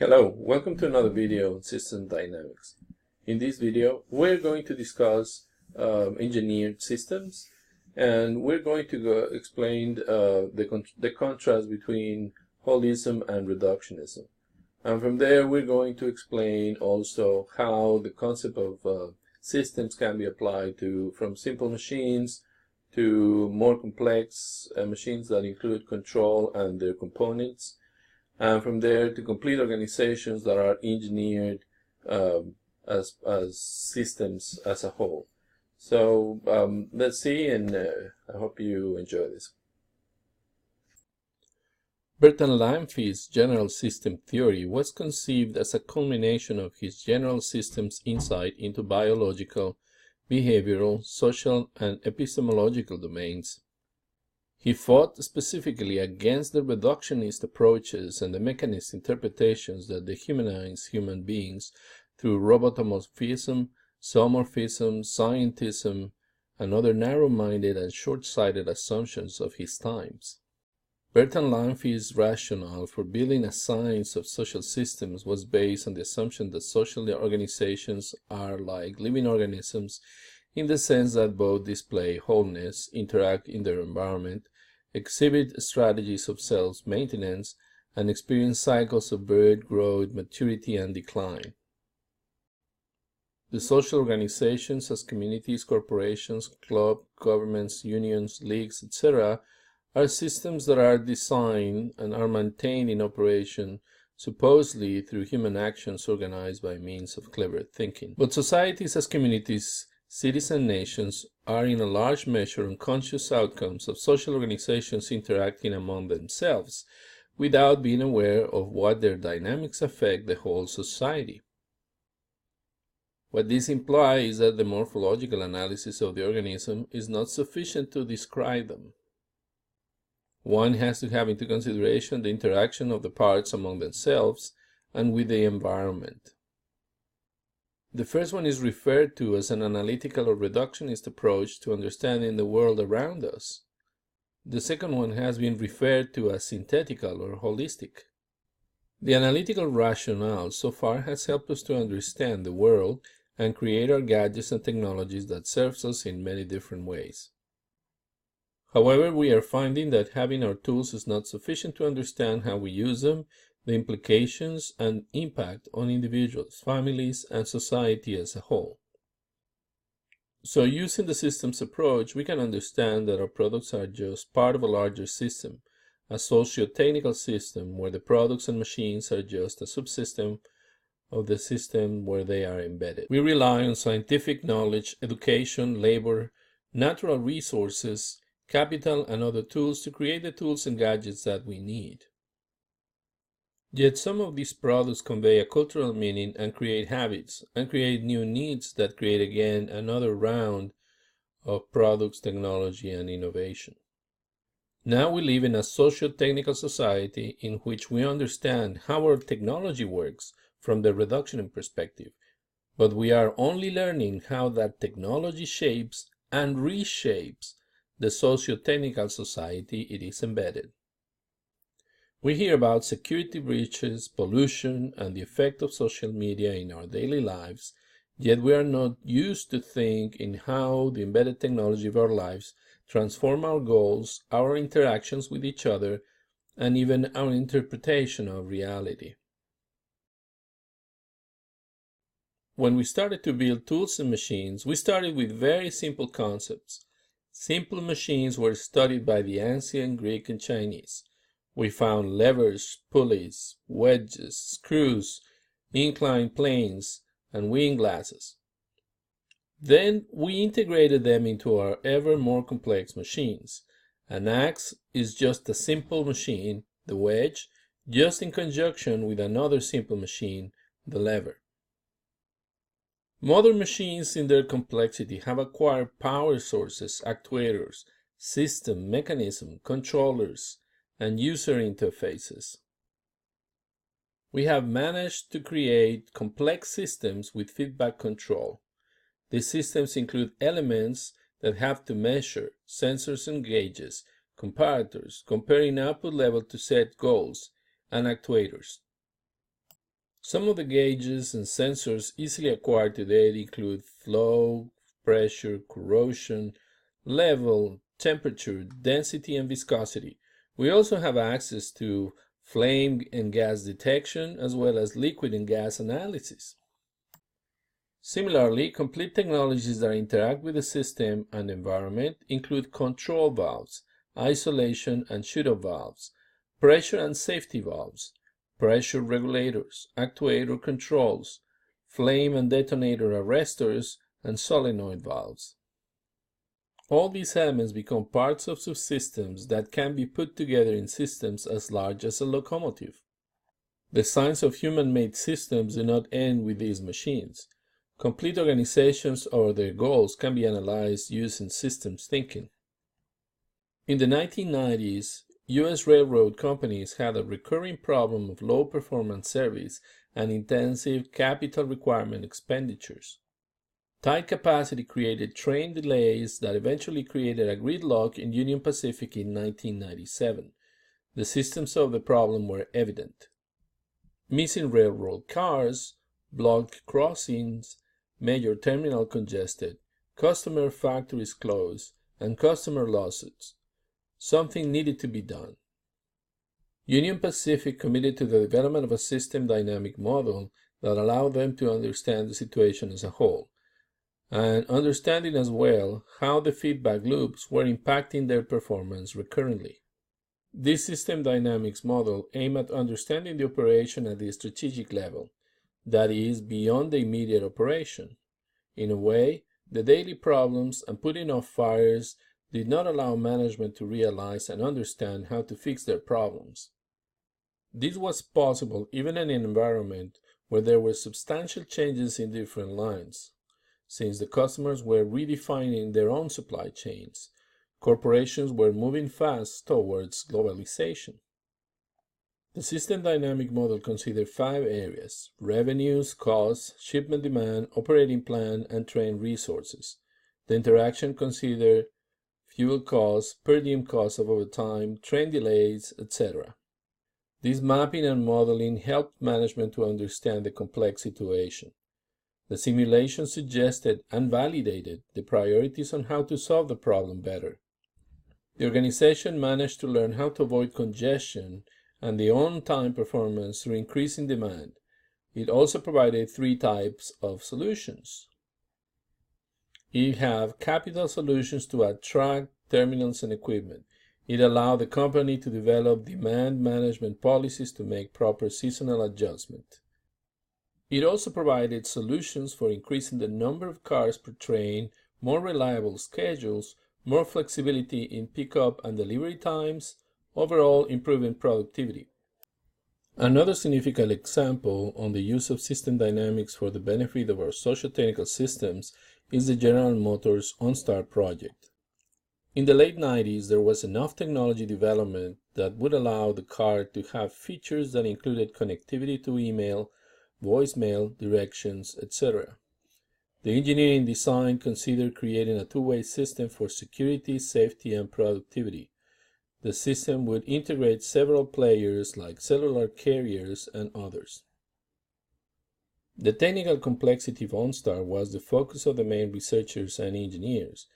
Hello, welcome to another video on system dynamics. In this video, we're going to discuss engineered systems, and we're going to explain the contrast between holism and reductionism. And from there, we're going to explain also how the concept of systems can be applied from simple machines to more complex machines that include control and their components, and from there to complete organizations that are engineered as systems as a whole. So let's see, and I hope you enjoy this. Bertrand Lamfy's general system theory was conceived as a culmination of his general systems insight into biological, behavioral, social, and epistemological domains. He fought specifically against the reductionist approaches and the mechanist interpretations that dehumanize human beings through robotomorphism, zoomorphism, scientism, and other narrow-minded and short-sighted assumptions of his times. Bertrand Lamfy's rationale for building a science of social systems was based on the assumption that social organizations are like living organisms in the sense that both display wholeness, interact in their environment, exhibit strategies of self-maintenance, and experience cycles of birth, growth, maturity, and decline. The social organizations as communities, corporations, clubs, governments, unions, leagues, etc. are systems that are designed and are maintained in operation supposedly through human actions organized by means of clever thinking. But societies as communities, cities and nations are in a large measure unconscious outcomes of social organizations interacting among themselves without being aware of what their dynamics affect the whole society. What this implies is that the morphological analysis of the organism is not sufficient to describe them. One has to have into consideration the interaction of the parts among themselves and with the environment. The first one is referred to as an analytical or reductionist approach to understanding the world around us. The second one has been referred to as synthetical or holistic. The analytical rationale so far has helped us to understand the world and create our gadgets and technologies that serves us in many different ways. However, we are finding that having our tools is not sufficient to understand how we use them, the implications and impact on individuals, families, and society as a whole. So using the systems approach, we can understand that our products are just part of a larger system, a socio-technical system where the products and machines are just a subsystem of the system where they are embedded. We rely on scientific knowledge, education, labor, natural resources, capital, and other tools to create the tools and gadgets that we need. Yet some of these products convey a cultural meaning and create habits and create new needs that create again another round of products, technology, and innovation. Now we live in a socio-technical society in which we understand how our technology works from the reductionist perspective, but we are only learning how that technology shapes and reshapes the socio-technical society it is embedded. We hear about security breaches, pollution, and the effect of social media in our daily lives, yet we are not used to think in how the embedded technology of our lives transform our goals, our interactions with each other, and even our interpretation of reality. When we started to build tools and machines, we started with very simple concepts. Simple machines were studied by the ancient Greek and Chinese. We found levers, pulleys, wedges, screws, inclined planes, and windlasses. Then we integrated them into our ever more complex machines. An axe is just a simple machine, the wedge, just in conjunction with another simple machine, the lever. Modern machines in their complexity have acquired power sources, actuators, system, mechanism, controllers, and user interfaces. We have managed to create complex systems with feedback control. These systems include elements that have to measure, sensors and gauges, comparators, comparing output level to set goals, and actuators. Some of the gauges and sensors easily acquired today include flow, pressure, corrosion, level, temperature, density, and viscosity. We also have access to flame and gas detection as well as liquid and gas analysis. Similarly, complete technologies that interact with the system and environment include control valves, isolation and shut-off valves, pressure and safety valves, pressure regulators, actuator controls, flame and detonator arresters, and solenoid valves. All these elements become parts of subsystems that can be put together in systems as large as a locomotive. The science of human-made systems do not end with these machines. Complete organizations or their goals can be analyzed using systems thinking. In the 1990s, U.S. railroad companies had a recurring problem of low performance service and intensive capital requirement expenditures. Tight capacity created train delays that eventually created a gridlock in Union Pacific in 1997. The systems of the problem were evident. Missing railroad cars, blocked crossings, major terminal congested, customer factories closed, and customer lawsuits. Something needed to be done. Union Pacific committed to the development of a system dynamic model that allowed them to understand the situation as a whole, and understanding as well how the feedback loops were impacting their performance recurrently. This system dynamics model aimed at understanding the operation at the strategic level, that is, beyond the immediate operation. In a way, the daily problems and putting off fires did not allow management to realize and understand how to fix their problems. This was possible even in an environment where there were substantial changes in different lines, since the customers were redefining their own supply chains. Corporations were moving fast towards globalization. The system dynamic model considered 5 areas: revenues, costs, shipment demand, operating plan, and train resources. The interaction considered fuel costs, per diem costs of overtime, train delays, etc. This mapping and modeling helped management to understand the complex situation. The simulation suggested and validated the priorities on how to solve the problem better. The organization managed to learn how to avoid congestion and the on-time performance through increasing demand. It also provided 3 types of solutions. You have capital solutions to attract terminals and equipment. It allowed the company to develop demand management policies to make proper seasonal adjustment. It also provided solutions for increasing the number of cars per train, more reliable schedules, more flexibility in pickup and delivery times, overall improving productivity. Another significant example on the use of system dynamics for the benefit of our socio-technical systems is the General Motors OnStar project. In the late 90s, there was enough technology development that would allow the car to have features that included connectivity to email, voicemail, directions, etc. The engineering design considered creating a two-way system for security, safety, and productivity. The system would integrate several players like cellular carriers and others. The technical complexity of OnStar was the focus of the main researchers and engineers.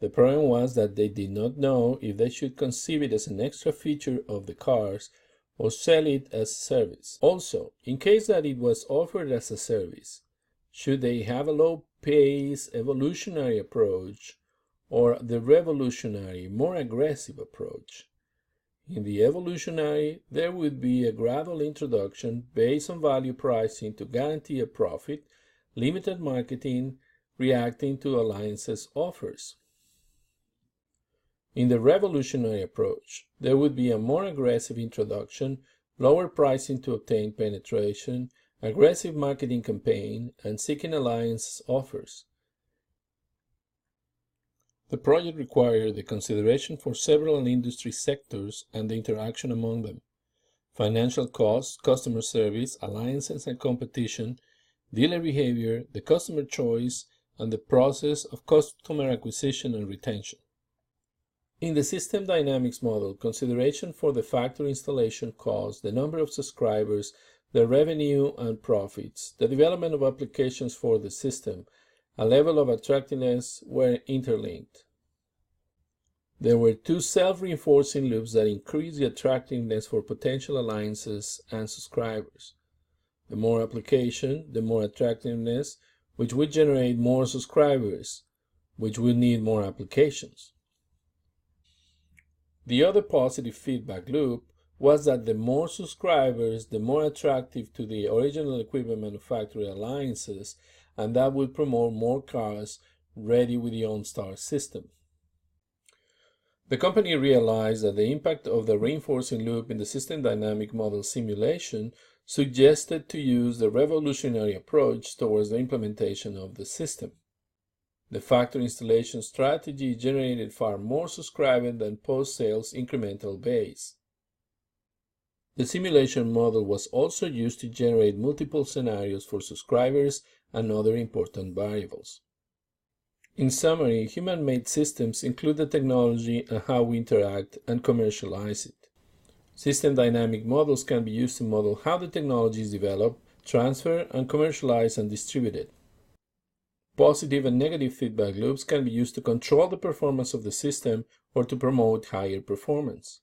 The problem was that they did not know if they should conceive it as an extra feature of the cars or sell it as a service. Also, in case that it was offered as a service, should they have a low-pace evolutionary approach or the revolutionary, more aggressive approach? In the evolutionary, there would be a gradual introduction based on value pricing to guarantee a profit, limited marketing, reacting to alliances offers. In the revolutionary approach, there would be a more aggressive introduction, lower pricing to obtain penetration, aggressive marketing campaign, and seeking alliance offers. The project required the consideration for several industry sectors and the interaction among them: financial costs, customer service, alliances and competition, dealer behavior, the customer choice, and the process of customer acquisition and retention. In the system dynamics model, consideration for the factory installation cost, the number of subscribers, the revenue and profits, the development of applications for the system, a level of attractiveness were interlinked. There were two self-reinforcing loops that increased the attractiveness for potential alliances and subscribers. The more application, the more attractiveness, which would generate more subscribers, which would need more applications. The other positive feedback loop was that the more subscribers, the more attractive to the original equipment manufacturer alliances, and that would promote more cars ready with the OnStar system. The company realized that the impact of the reinforcing loop in the system dynamic model simulation suggested to use the revolutionary approach towards the implementation of the system. The factory installation strategy generated far more subscribers than post-sales incremental base. The simulation model was also used to generate multiple scenarios for subscribers and other important variables. In summary, human-made systems include the technology and how we interact and commercialize it. System dynamic models can be used to model how the technology is developed, transferred, and commercialized and distributed. Positive and negative feedback loops can be used to control the performance of the system or to promote higher performance.